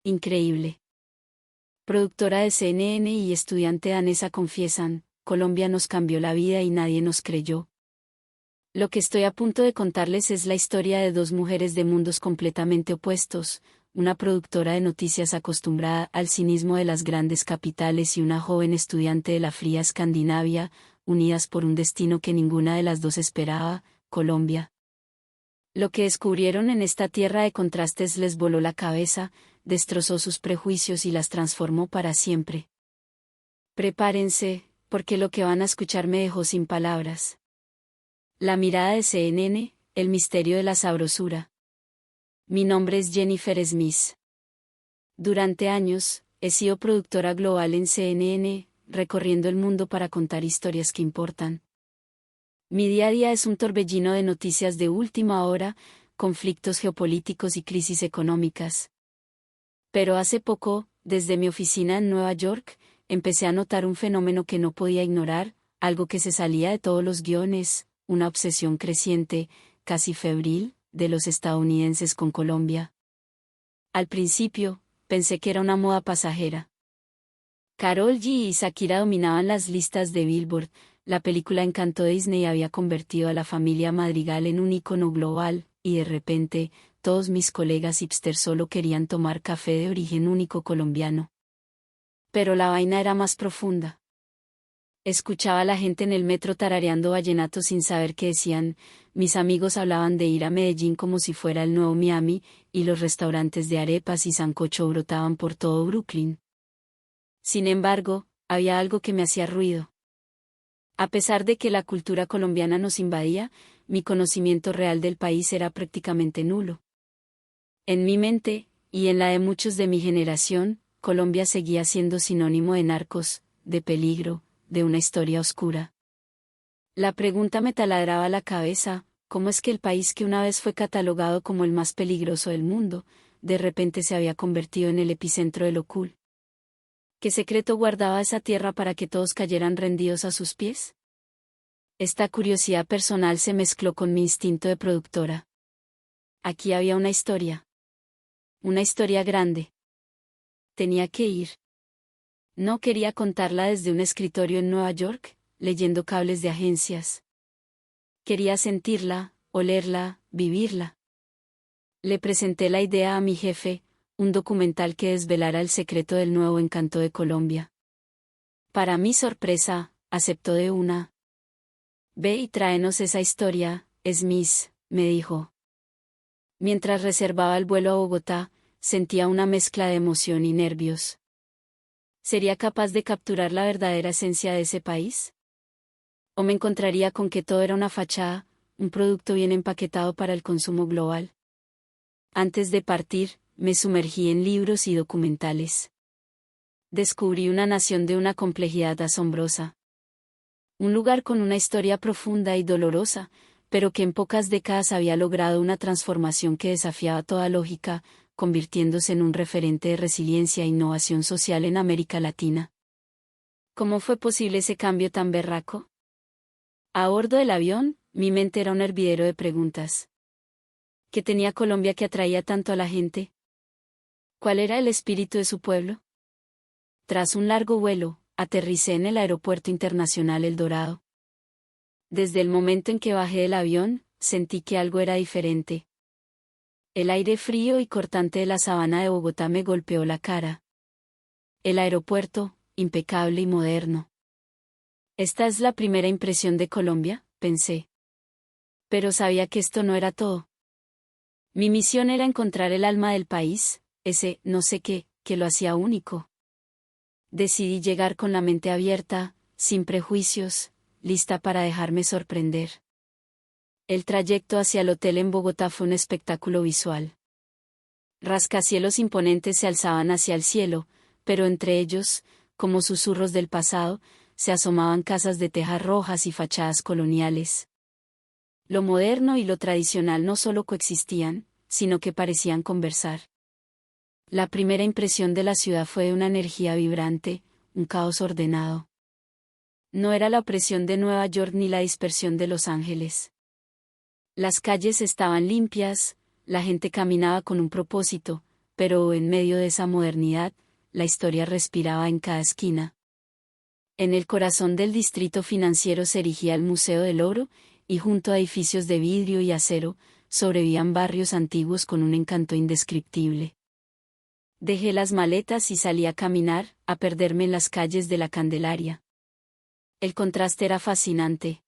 Increíble. Productora de CNN y estudiante danesa confiesan, Colombia nos cambió la vida y nadie nos creyó. Lo que estoy a punto de contarles es la historia de dos mujeres de mundos completamente opuestos, una productora de noticias acostumbrada al cinismo de las grandes capitales y una joven estudiante de la fría Escandinavia, unidas por un destino que ninguna de las dos esperaba, Colombia. Lo que descubrieron en esta tierra de contrastes les voló la cabeza, destrozó sus prejuicios y las transformó para siempre. Prepárense, porque lo que van a escuchar me dejó sin palabras. La mirada de CNN, el misterio de la sabrosura. Mi nombre es Jennifer Smith. Durante años, he sido productora global en CNN, recorriendo el mundo para contar historias que importan. Mi día a día es un torbellino de noticias de última hora, conflictos geopolíticos y crisis económicas. Pero hace poco, desde mi oficina en Nueva York, empecé a notar un fenómeno que no podía ignorar, algo que se salía de todos los guiones, una obsesión creciente, casi febril, de los estadounidenses con Colombia. Al principio, pensé que era una moda pasajera. Karol G y Shakira dominaban las listas de Billboard, la película Encanto de Disney había convertido a la familia Madrigal en un ícono global, y de repente, todos mis colegas hipsters solo querían tomar café de origen único colombiano. Pero la vaina era más profunda. Escuchaba a la gente en el metro tarareando vallenato sin saber qué decían, mis amigos hablaban de ir a Medellín como si fuera el nuevo Miami, y los restaurantes de arepas y sancocho brotaban por todo Brooklyn. Sin embargo, había algo que me hacía ruido. A pesar de que la cultura colombiana nos invadía, mi conocimiento real del país era prácticamente nulo. En mi mente, y en la de muchos de mi generación, Colombia seguía siendo sinónimo de narcos, de peligro, de una historia oscura. La pregunta me taladraba la cabeza, ¿cómo es que el país que una vez fue catalogado como el más peligroso del mundo, de repente se había convertido en el epicentro de lo cool? ¿Qué secreto guardaba esa tierra para que todos cayeran rendidos a sus pies? Esta curiosidad personal se mezcló con mi instinto de productora. Aquí había una historia. Una historia grande. Tenía que ir. No quería contarla desde un escritorio en Nueva York, leyendo cables de agencias. Quería sentirla, olerla, vivirla. Le presenté la idea a mi jefe, un documental que desvelara el secreto del nuevo encanto de Colombia. Para mi sorpresa, aceptó de una. Ve y tráenos esa historia, Smith, me dijo. Mientras reservaba el vuelo a Bogotá, sentía una mezcla de emoción y nervios. ¿Sería capaz de capturar la verdadera esencia de ese país? ¿O me encontraría con que todo era una fachada, un producto bien empaquetado para el consumo global? Antes de partir, me sumergí en libros y documentales. Descubrí una nación de una complejidad asombrosa. Un lugar con una historia profunda y dolorosa, pero que en pocas décadas había logrado una transformación que desafiaba toda lógica, convirtiéndose en un referente de resiliencia e innovación social en América Latina. ¿Cómo fue posible ese cambio tan berraco? A bordo del avión, mi mente era un hervidero de preguntas. ¿Qué tenía Colombia que atraía tanto a la gente? ¿Cuál era el espíritu de su pueblo? Tras un largo vuelo, aterricé en el Aeropuerto Internacional El Dorado. Desde el momento en que bajé del avión, sentí que algo era diferente. El aire frío y cortante de la sabana de Bogotá me golpeó la cara. El aeropuerto, impecable y moderno. Esta es la primera impresión de Colombia, pensé. Pero sabía que esto no era todo. Mi misión era encontrar el alma del país, ese no sé qué, que lo hacía único. Decidí llegar con la mente abierta, sin prejuicios, lista para dejarme sorprender. El trayecto hacia el hotel en Bogotá fue un espectáculo visual. Rascacielos imponentes se alzaban hacia el cielo, pero entre ellos, como susurros del pasado, se asomaban casas de tejas rojas y fachadas coloniales. Lo moderno y lo tradicional no solo coexistían, sino que parecían conversar. La primera impresión de la ciudad fue de una energía vibrante, un caos ordenado. No era la opresión de Nueva York ni la dispersión de Los Ángeles. Las calles estaban limpias, la gente caminaba con un propósito, pero en medio de esa modernidad, la historia respiraba en cada esquina. En el corazón del distrito financiero se erigía el Museo del Oro, y junto a edificios de vidrio y acero, sobrevivían barrios antiguos con un encanto indescriptible. Dejé las maletas y salí a caminar, a perderme en las calles de la Candelaria. El contraste era fascinante.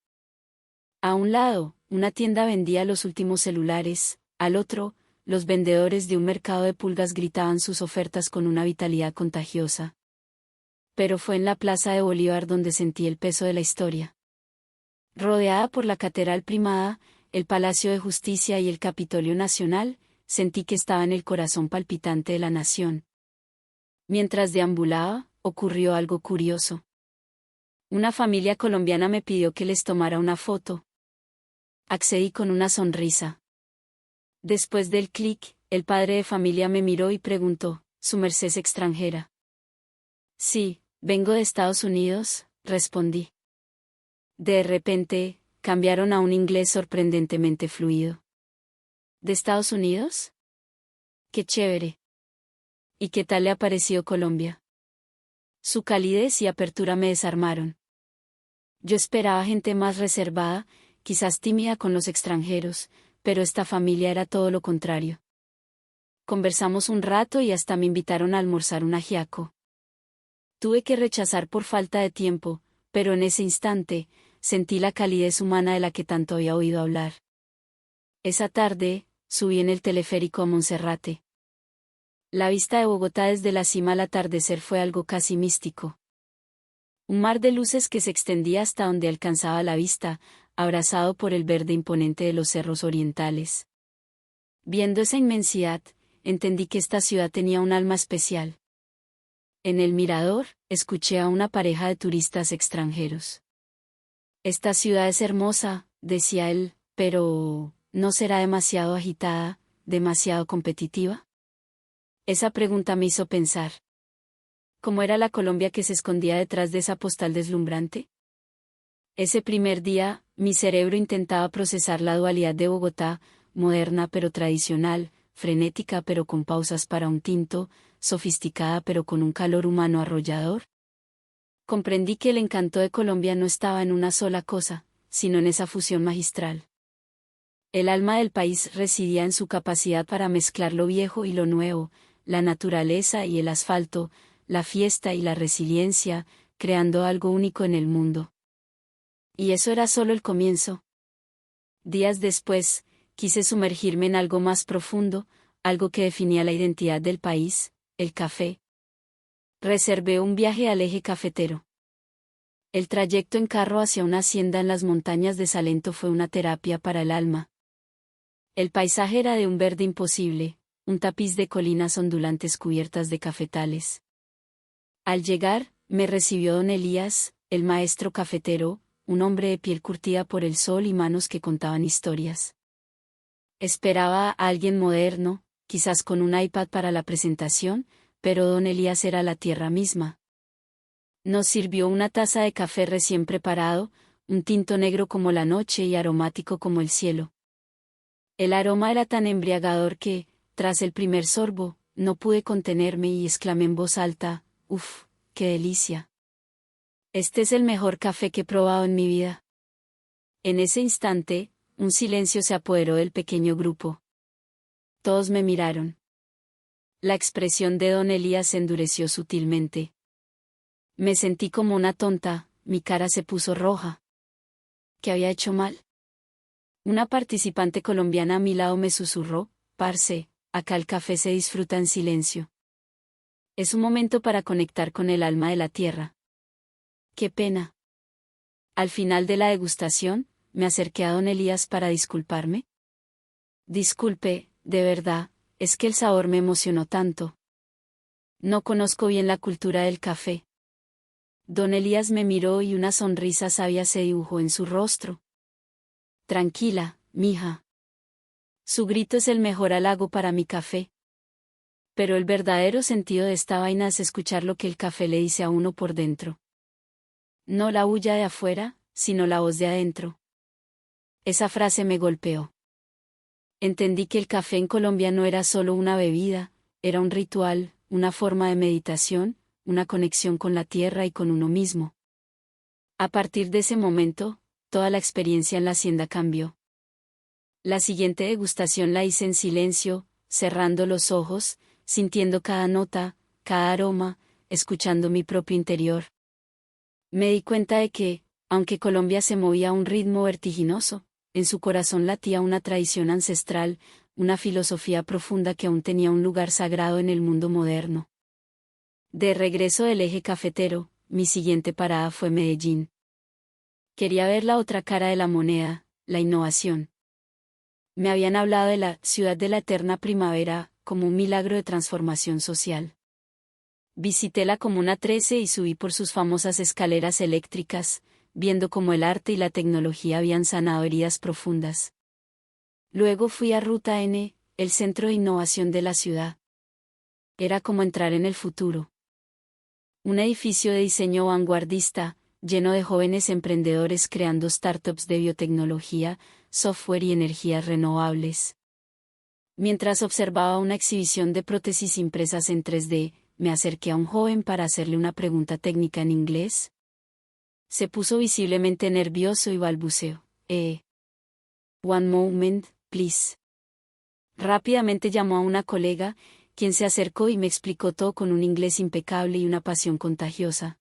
A un lado, una tienda vendía los últimos celulares, al otro, los vendedores de un mercado de pulgas gritaban sus ofertas con una vitalidad contagiosa. Pero fue en la Plaza de Bolívar donde sentí el peso de la historia. Rodeada por la Catedral Primada, el Palacio de Justicia y el Capitolio Nacional, sentí que estaba en el corazón palpitante de la nación. Mientras deambulaba, ocurrió algo curioso. Una familia colombiana me pidió que les tomara una foto. Accedí con una sonrisa. Después del clic, el padre de familia me miró y preguntó, ¿Su merced es extranjera? Sí, vengo de Estados Unidos, respondí. De repente, cambiaron a un inglés sorprendentemente fluido. ¿De Estados Unidos? ¡Qué chévere! ¿Y qué tal le ha parecido Colombia? Su calidez y apertura me desarmaron. Yo esperaba gente más reservada, quizás tímida con los extranjeros, pero esta familia era todo lo contrario. Conversamos un rato y hasta me invitaron a almorzar un ajiaco. Tuve que rechazar por falta de tiempo, pero en ese instante, sentí la calidez humana de la que tanto había oído hablar. Esa tarde, subí en el teleférico a Monserrate. La vista de Bogotá desde la cima al atardecer fue algo casi místico. Un mar de luces que se extendía hasta donde alcanzaba la vista, abrazado por el verde imponente de los cerros orientales. Viendo esa inmensidad, entendí que esta ciudad tenía un alma especial. En el mirador, escuché a una pareja de turistas extranjeros. Esta ciudad es hermosa, decía él, pero ¿no será demasiado agitada, demasiado competitiva? Esa pregunta me hizo pensar. ¿Cómo era la Colombia que se escondía detrás de esa postal deslumbrante? Ese primer día, mi cerebro intentaba procesar la dualidad de Bogotá, moderna pero tradicional, frenética pero con pausas para un tinto, sofisticada pero con un calor humano arrollador. Comprendí que el encanto de Colombia no estaba en una sola cosa, sino en esa fusión magistral. El alma del país residía en su capacidad para mezclar lo viejo y lo nuevo, la naturaleza y el asfalto, la fiesta y la resiliencia, creando algo único en el mundo. Y eso era solo el comienzo. Días después, quise sumergirme en algo más profundo, algo que definía la identidad del país, el café. Reservé un viaje al eje cafetero. El trayecto en carro hacia una hacienda en las montañas de Salento fue una terapia para el alma. El paisaje era de un verde imposible, un tapiz de colinas ondulantes cubiertas de cafetales. Al llegar, me recibió don Elías, el maestro cafetero, un hombre de piel curtida por el sol y manos que contaban historias. Esperaba a alguien moderno, quizás con un iPad para la presentación, pero don Elías era la tierra misma. Nos sirvió una taza de café recién preparado, un tinto negro como la noche y aromático como el cielo. El aroma era tan embriagador que, tras el primer sorbo, no pude contenerme y exclamé en voz alta, ¡uf, qué delicia! Este es el mejor café que he probado en mi vida. En ese instante, un silencio se apoderó del pequeño grupo. Todos me miraron. La expresión de don Elías se endureció sutilmente. Me sentí como una tonta, mi cara se puso roja. ¿Qué había hecho mal? Una participante colombiana a mi lado me susurró, parce, acá el café se disfruta en silencio. Es un momento para conectar con el alma de la tierra. ¡Qué pena! Al final de la degustación, me acerqué a don Elías para disculparme. Disculpe, de verdad, es que el sabor me emocionó tanto. No conozco bien la cultura del café. Don Elías me miró y una sonrisa sabia se dibujó en su rostro. Tranquila, mija. Su grito es el mejor halago para mi café. Pero el verdadero sentido de esta vaina es escuchar lo que el café le dice a uno por dentro. No la bulla de afuera, sino la voz de adentro. Esa frase me golpeó. Entendí que el café en Colombia no era solo una bebida, era un ritual, una forma de meditación, una conexión con la tierra y con uno mismo. A partir de ese momento, toda la experiencia en la hacienda cambió. La siguiente degustación la hice en silencio, cerrando los ojos, sintiendo cada nota, cada aroma, escuchando mi propio interior. Me di cuenta de que, aunque Colombia se movía a un ritmo vertiginoso, en su corazón latía una tradición ancestral, una filosofía profunda que aún tenía un lugar sagrado en el mundo moderno. De regreso del eje cafetero, mi siguiente parada fue Medellín. Quería ver la otra cara de la moneda, la innovación. Me habían hablado de la ciudad de la eterna primavera como un milagro de transformación social. Visité la Comuna 13 y subí por sus famosas escaleras eléctricas, viendo cómo el arte y la tecnología habían sanado heridas profundas. Luego fui a Ruta N, el centro de innovación de la ciudad. Era como entrar en el futuro. Un edificio de diseño vanguardista, lleno de jóvenes emprendedores creando startups de biotecnología, software y energías renovables. Mientras observaba una exhibición de prótesis impresas en 3D, me acerqué a un joven para hacerle una pregunta técnica en inglés. Se puso visiblemente nervioso y balbuceó. One moment, please. Rápidamente llamó a una colega, quien se acercó y me explicó todo con un inglés impecable y una pasión contagiosa.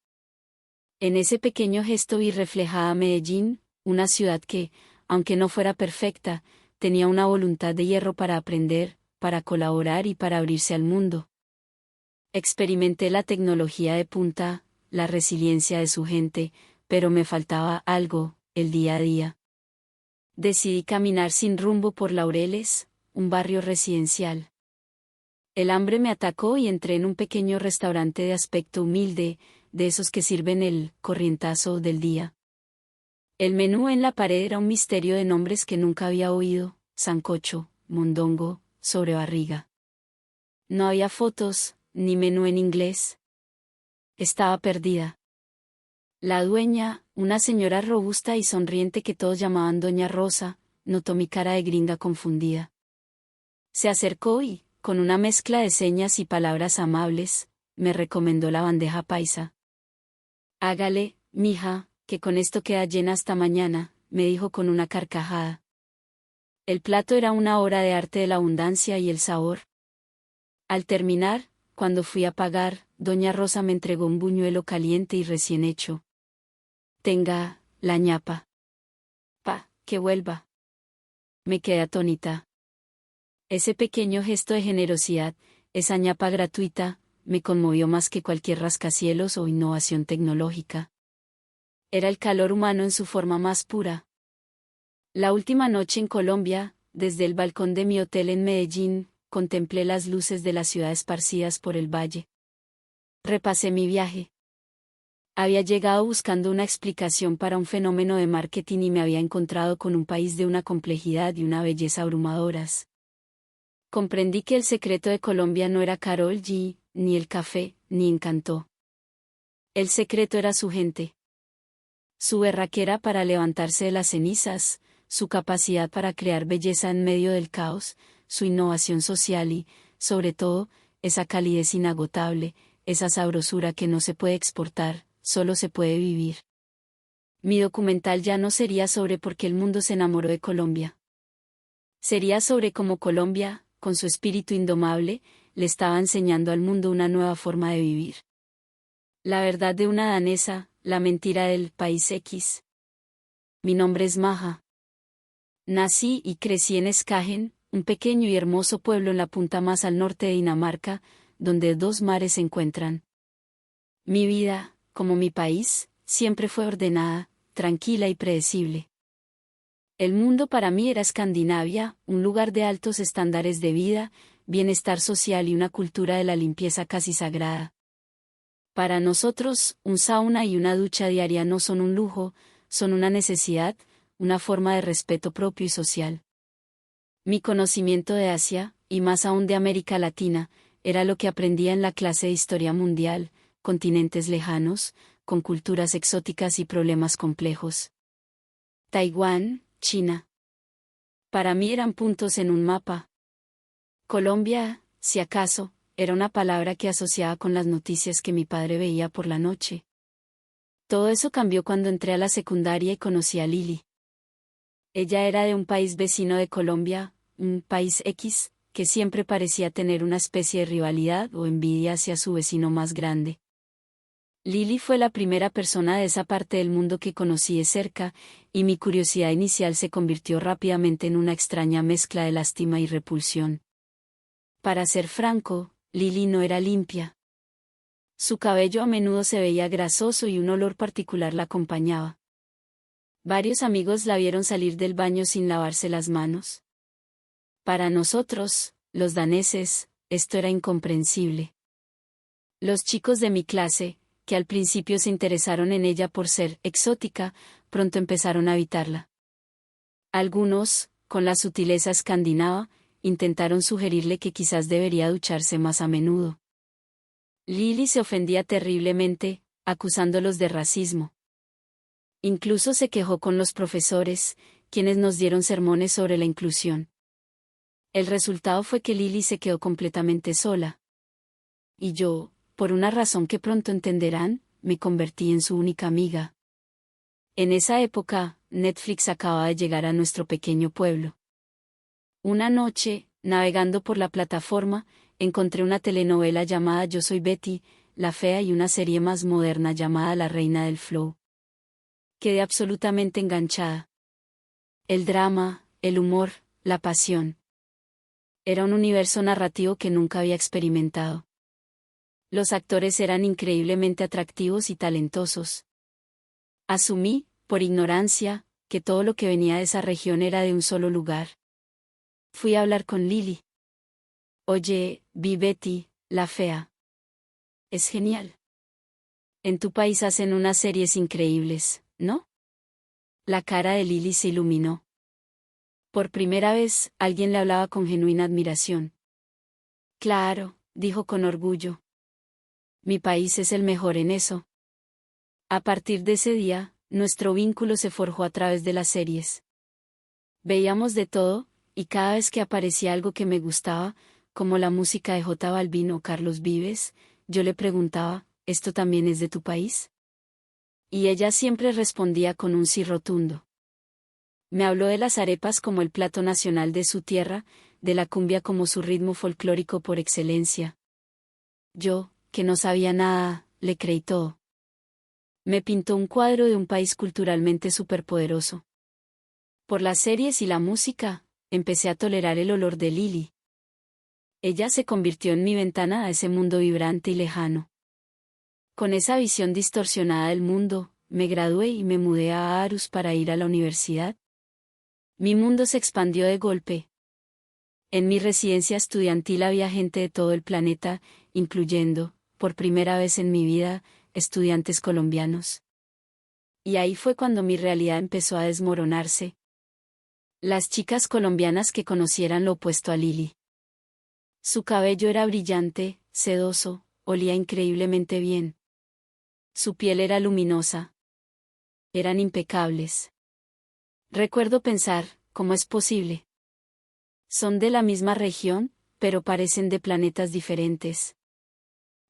En ese pequeño gesto vi reflejada Medellín, una ciudad que, aunque no fuera perfecta, tenía una voluntad de hierro para aprender, para colaborar y para abrirse al mundo. Experimenté la tecnología de punta, la resiliencia de su gente, pero me faltaba algo, el día a día. Decidí caminar sin rumbo por Laureles, un barrio residencial. El hambre me atacó y entré en un pequeño restaurante de aspecto humilde, de esos que sirven el corrientazo del día. El menú en la pared era un misterio de nombres que nunca había oído: sancocho, mondongo, sobrebarriga. No había fotos, ni menú en inglés. Estaba perdida. La dueña, una señora robusta y sonriente que todos llamaban Doña Rosa, notó mi cara de gringa confundida. Se acercó y, con una mezcla de señas y palabras amables, me recomendó la bandeja paisa. Hágale, mija, que con esto queda llena hasta mañana, me dijo con una carcajada. El plato era una obra de arte de la abundancia y el sabor. Al terminar, cuando fui a pagar, Doña Rosa me entregó un buñuelo caliente y recién hecho. Tenga, la ñapa. Que vuelva. Me quedé atónita. Ese pequeño gesto de generosidad, esa ñapa gratuita, me conmovió más que cualquier rascacielos o innovación tecnológica. Era el calor humano en su forma más pura. La última noche en Colombia, desde el balcón de mi hotel en Medellín, contemplé las luces de la ciudad esparcidas por el valle. Repasé mi viaje. Había llegado buscando una explicación para un fenómeno de marketing y me había encontrado con un país de una complejidad y una belleza abrumadoras. Comprendí que el secreto de Colombia no era Karol G, ni el café, ni Encantó. El secreto era su gente. Su berraquera para levantarse de las cenizas, su capacidad para crear belleza en medio del caos, su innovación social y, sobre todo, esa calidez inagotable, esa sabrosura que no se puede exportar, solo se puede vivir. Mi documental ya no sería sobre por qué el mundo se enamoró de Colombia. Sería sobre cómo Colombia, con su espíritu indomable, le estaba enseñando al mundo una nueva forma de vivir. La verdad de una danesa, la mentira del país X. Mi nombre es Maja. Nací y crecí en Skagen, un pequeño y hermoso pueblo en la punta más al norte de Dinamarca, donde dos mares se encuentran. Mi vida, como mi país, siempre fue ordenada, tranquila y predecible. El mundo para mí era Escandinavia, un lugar de altos estándares de vida, bienestar social y una cultura de la limpieza casi sagrada. Para nosotros, un sauna y una ducha diaria no son un lujo, son una necesidad, una forma de respeto propio y social. Mi conocimiento de Asia, y más aún de América Latina, era lo que aprendía en la clase de Historia Mundial, continentes lejanos, con culturas exóticas y problemas complejos. Taiwán, China. Para mí eran puntos en un mapa. Colombia, si acaso, era una palabra que asociaba con las noticias que mi padre veía por la noche. Todo eso cambió cuando entré a la secundaria y conocí a Lili. Ella era de un país vecino de Colombia, un país X, que siempre parecía tener una especie de rivalidad o envidia hacia su vecino más grande. Lili fue la primera persona de esa parte del mundo que conocí de cerca, y mi curiosidad inicial se convirtió rápidamente en una extraña mezcla de lástima y repulsión. Para ser franco, Lili no era limpia. Su cabello a menudo se veía grasoso y un olor particular la acompañaba. Varios amigos la vieron salir del baño sin lavarse las manos. Para nosotros, los daneses, esto era incomprensible. Los chicos de mi clase, que al principio se interesaron en ella por ser exótica, pronto empezaron a evitarla. Algunos, con la sutileza escandinava, intentaron sugerirle que quizás debería ducharse más a menudo. Lili se ofendía terriblemente, acusándolos de racismo. Incluso se quejó con los profesores, quienes nos dieron sermones sobre la inclusión. El resultado fue que Lili se quedó completamente sola. Y yo, por una razón que pronto entenderán, me convertí en su única amiga. En esa época, Netflix acababa de llegar a nuestro pequeño pueblo. Una noche, navegando por la plataforma, encontré una telenovela llamada Yo soy Betty, la fea y una serie más moderna llamada La Reina del Flow. Quedé absolutamente enganchada. El drama, el humor, la pasión. Era un universo narrativo que nunca había experimentado. Los actores eran increíblemente atractivos y talentosos. Asumí, por ignorancia, que todo lo que venía de esa región era de un solo lugar. Fui a hablar con Lili. Oye, vi Betty, la fea. Es genial. En tu país hacen unas series increíbles, ¿no? La cara de Lili se iluminó. Por primera vez, alguien le hablaba con genuina admiración. Claro, dijo con orgullo. Mi país es el mejor en eso. A partir de ese día, nuestro vínculo se forjó a través de las series. Veíamos de todo, y cada vez que aparecía algo que me gustaba, como la música de J Balvin o Carlos Vives, yo le preguntaba, ¿esto también es de tu país? Y ella siempre respondía con un sí rotundo. Me habló de las arepas como el plato nacional de su tierra, de la cumbia como su ritmo folclórico por excelencia. Yo, que no sabía nada, le creí todo. Me pintó un cuadro de un país culturalmente superpoderoso. Por las series y la música, empecé a tolerar el olor de Lili. Ella se convirtió en mi ventana a ese mundo vibrante y lejano. Con esa visión distorsionada del mundo, me gradué y me mudé a Aarhus para ir a la universidad. Mi mundo se expandió de golpe. En mi residencia estudiantil había gente de todo el planeta, incluyendo, por primera vez en mi vida, estudiantes colombianos. Y ahí fue cuando mi realidad empezó a desmoronarse. Las chicas colombianas que conocieran lo opuesto a Lili. Su cabello era brillante, sedoso, olía increíblemente bien. Su piel era luminosa. Eran impecables. Recuerdo pensar, ¿cómo es posible? Son de la misma región, pero parecen de planetas diferentes.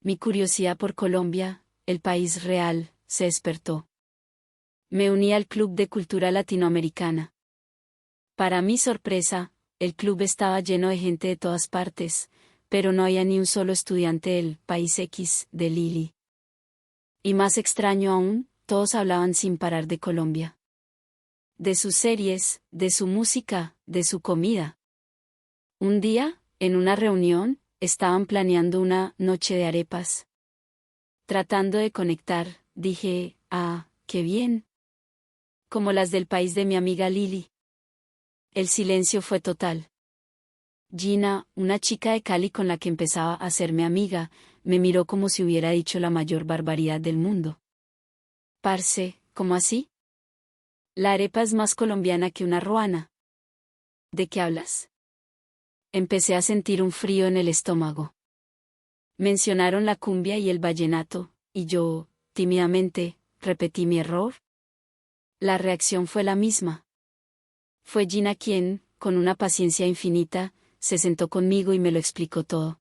Mi curiosidad por Colombia, el país real, se despertó. Me uní al Club de Cultura Latinoamericana. Para mi sorpresa, el club estaba lleno de gente de todas partes, pero no había ni un solo estudiante del país X de Lili. Y más extraño aún, todos hablaban sin parar de Colombia. De sus series, de su música, de su comida. Un día, en una reunión, estaban planeando una noche de arepas. Tratando de conectar, dije, ah, qué bien. Como las del país de mi amiga Lili. El silencio fue total. Gina, una chica de Cali con la que empezaba a hacerme amiga, me miró como si hubiera dicho la mayor barbaridad del mundo. Parce, ¿cómo así? La arepa es más colombiana que una ruana. ¿De qué hablas? Empecé a sentir un frío en el estómago. Mencionaron la cumbia y el vallenato, y yo, tímidamente, repetí mi error. La reacción fue la misma. Fue Gina quien, con una paciencia infinita, se sentó conmigo y me lo explicó todo.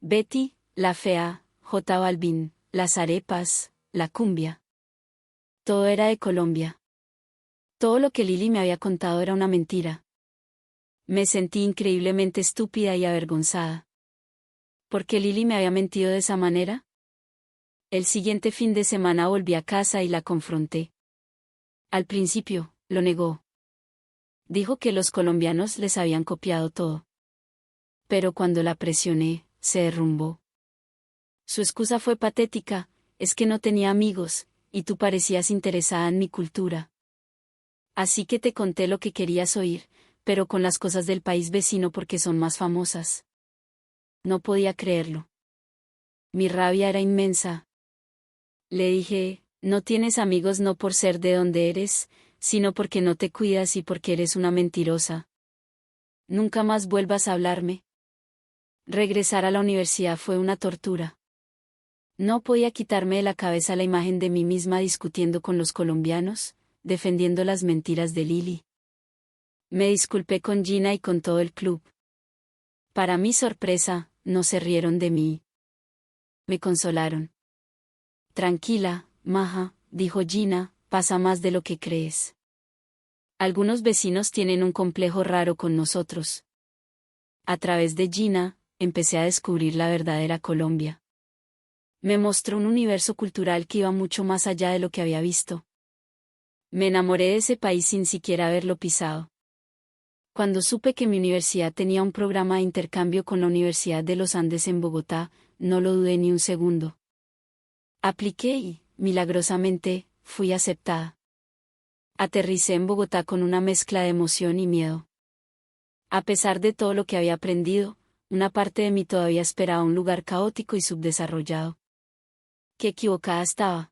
Betty, la fea, J Balvin, las arepas, la cumbia. Todo era de Colombia. Todo lo que Lily me había contado era una mentira. Me sentí increíblemente estúpida y avergonzada. ¿Por qué Lily me había mentido de esa manera? El siguiente fin de semana volví a casa y la confronté. Al principio, lo negó. Dijo que los colombianos les habían copiado todo. Pero cuando la presioné, se derrumbó. Su excusa fue patética, es que no tenía amigos, y tú parecías interesada en mi cultura. Así que te conté lo que querías oír, pero con las cosas del país vecino porque son más famosas. No podía creerlo. Mi rabia era inmensa. Le dije, no tienes amigos no por ser de donde eres, sino porque no te cuidas y porque eres una mentirosa. Nunca más vuelvas a hablarme. Regresar a la universidad fue una tortura. No podía quitarme de la cabeza la imagen de mí misma discutiendo con los colombianos, defendiendo las mentiras de Lily. Me disculpé con Gina y con todo el club. Para mi sorpresa, no se rieron de mí. Me consolaron. Tranquila, Maja, dijo Gina, pasa más de lo que crees. Algunos vecinos tienen un complejo raro con nosotros. A través de Gina, empecé a descubrir la verdadera Colombia. Me mostró un universo cultural que iba mucho más allá de lo que había visto. Me enamoré de ese país sin siquiera haberlo pisado. Cuando supe que mi universidad tenía un programa de intercambio con la Universidad de los Andes en Bogotá, no lo dudé ni un segundo. Apliqué y, milagrosamente, fui aceptada. Aterricé en Bogotá con una mezcla de emoción y miedo. A pesar de todo lo que había aprendido, una parte de mí todavía esperaba un lugar caótico y subdesarrollado. Qué equivocada estaba.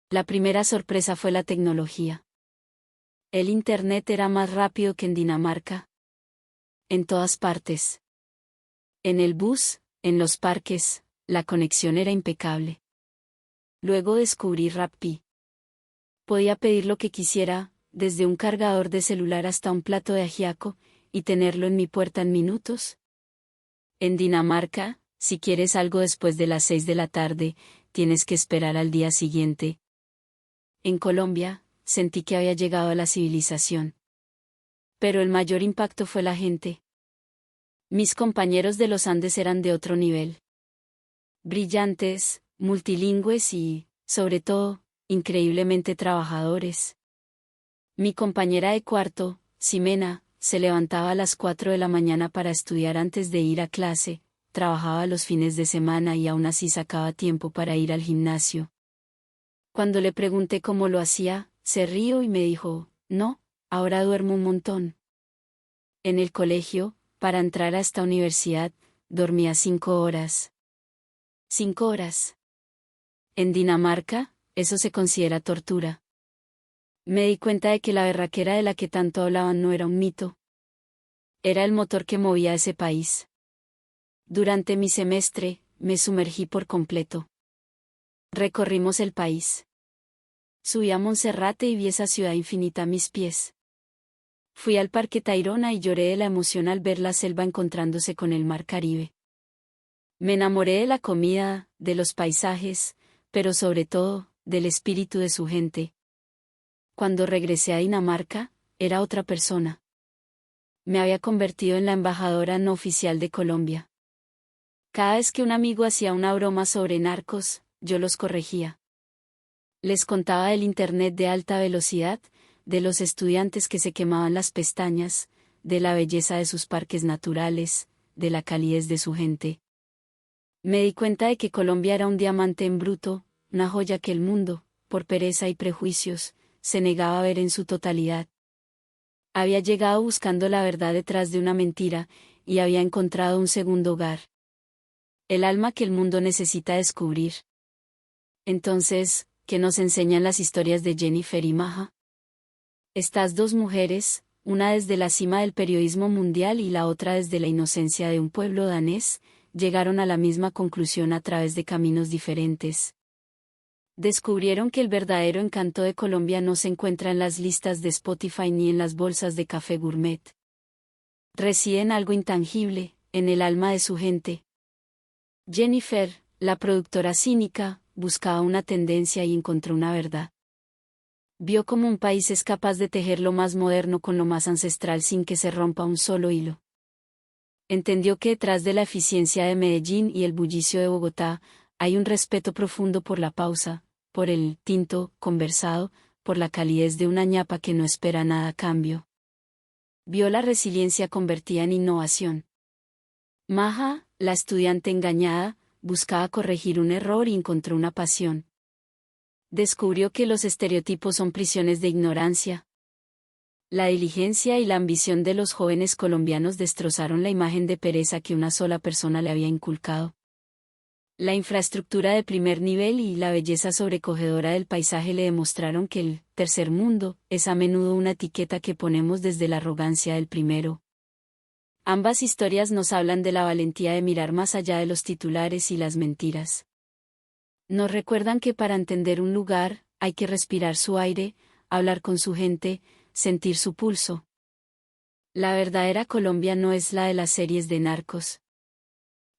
La primera sorpresa fue la tecnología. El Internet era más rápido que en Dinamarca. En todas partes. En el bus, en los parques, la conexión era impecable. Luego descubrí Rappi. Podía pedir lo que quisiera, desde un cargador de celular hasta un plato de ajiaco, y tenerlo en mi puerta en minutos. En Dinamarca, si quieres algo después de las 6 de la tarde, tienes que esperar al día siguiente. En Colombia, sentí que había llegado a la civilización. Pero el mayor impacto fue la gente. Mis compañeros de los Andes eran de otro nivel. Brillantes, multilingües y, sobre todo, increíblemente trabajadores. Mi compañera de cuarto, Ximena, se levantaba a las 4 de la mañana para estudiar antes de ir a clase, trabajaba los fines de semana y aún así sacaba tiempo para ir al gimnasio. Cuando le pregunté cómo lo hacía, se rió y me dijo, no, ahora duermo un montón. En el colegio, para entrar a esta universidad, dormía 5 horas. 5 horas. En Dinamarca, eso se considera tortura. Me di cuenta de que la berraquera de la que tanto hablaban no era un mito. Era el motor que movía ese país. Durante mi semestre, me sumergí por completo. Recorrimos el país. Subí a Monserrate y vi esa ciudad infinita a mis pies. Fui al Parque Tayrona y lloré de la emoción al ver la selva encontrándose con el mar Caribe. Me enamoré de la comida, de los paisajes, pero sobre todo, del espíritu de su gente. Cuando regresé a Dinamarca, era otra persona. Me había convertido en la embajadora no oficial de Colombia. Cada vez que un amigo hacía una broma sobre narcos, yo los corregía. Les contaba del Internet de alta velocidad, de los estudiantes que se quemaban las pestañas, de la belleza de sus parques naturales, de la calidez de su gente. Me di cuenta de que Colombia era un diamante en bruto, una joya que el mundo, por pereza y prejuicios, se negaba a ver en su totalidad. Había llegado buscando la verdad detrás de una mentira, y había encontrado un segundo hogar. El alma que el mundo necesita descubrir. Entonces, ¿qué nos enseñan las historias de Jennifer y Maja? Estas dos mujeres, una desde la cima del periodismo mundial y la otra desde la inocencia de un pueblo danés, llegaron a la misma conclusión a través de caminos diferentes. Descubrieron que el verdadero encanto de Colombia no se encuentra en las listas de Spotify ni en las bolsas de café gourmet. Reside en algo intangible, en el alma de su gente. Jennifer, la productora cínica, buscaba una tendencia y encontró una verdad. Vio cómo un país es capaz de tejer lo más moderno con lo más ancestral sin que se rompa un solo hilo. Entendió que detrás de la eficiencia de Medellín y el bullicio de Bogotá, hay un respeto profundo por la pausa, por el tinto conversado, por la calidez de una ñapa que no espera nada a cambio. Vio la resiliencia convertida en innovación. Maja, la estudiante engañada, buscaba corregir un error y encontró una pasión. Descubrió que los estereotipos son prisiones de ignorancia. La diligencia y la ambición de los jóvenes colombianos destrozaron la imagen de pereza que una sola persona le había inculcado. La infraestructura de primer nivel y la belleza sobrecogedora del paisaje le demostraron que el tercer mundo es a menudo una etiqueta que ponemos desde la arrogancia del primero. Ambas historias nos hablan de la valentía de mirar más allá de los titulares y las mentiras. Nos recuerdan que para entender un lugar, hay que respirar su aire, hablar con su gente, sentir su pulso. La verdadera Colombia no es la de las series de narcos.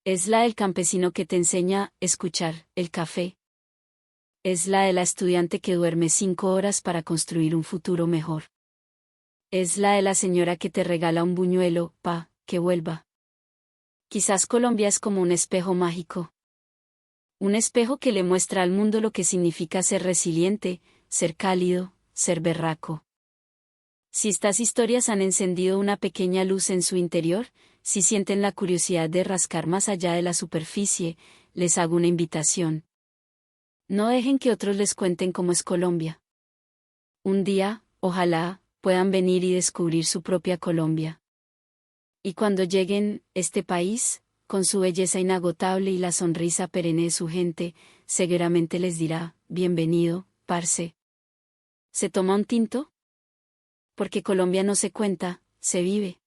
Es la del campesino que te enseña a escuchar el café. Es la de la estudiante que duerme 5 horas para construir un futuro mejor. Es la de la señora que te regala un buñuelo, pa, que vuelva. Quizás Colombia es como un espejo mágico. Un espejo que le muestra al mundo lo que significa ser resiliente, ser cálido, ser berraco. Si estas historias han encendido una pequeña luz en su interior, si sienten la curiosidad de rascar más allá de la superficie, les hago una invitación. No dejen que otros les cuenten cómo es Colombia. Un día, ojalá, puedan venir y descubrir su propia Colombia. Y cuando lleguen, este país, con su belleza inagotable y la sonrisa perenne de su gente, seguramente les dirá, bienvenido, parce. ¿Se toma un tinto? Porque Colombia no se cuenta, se vive.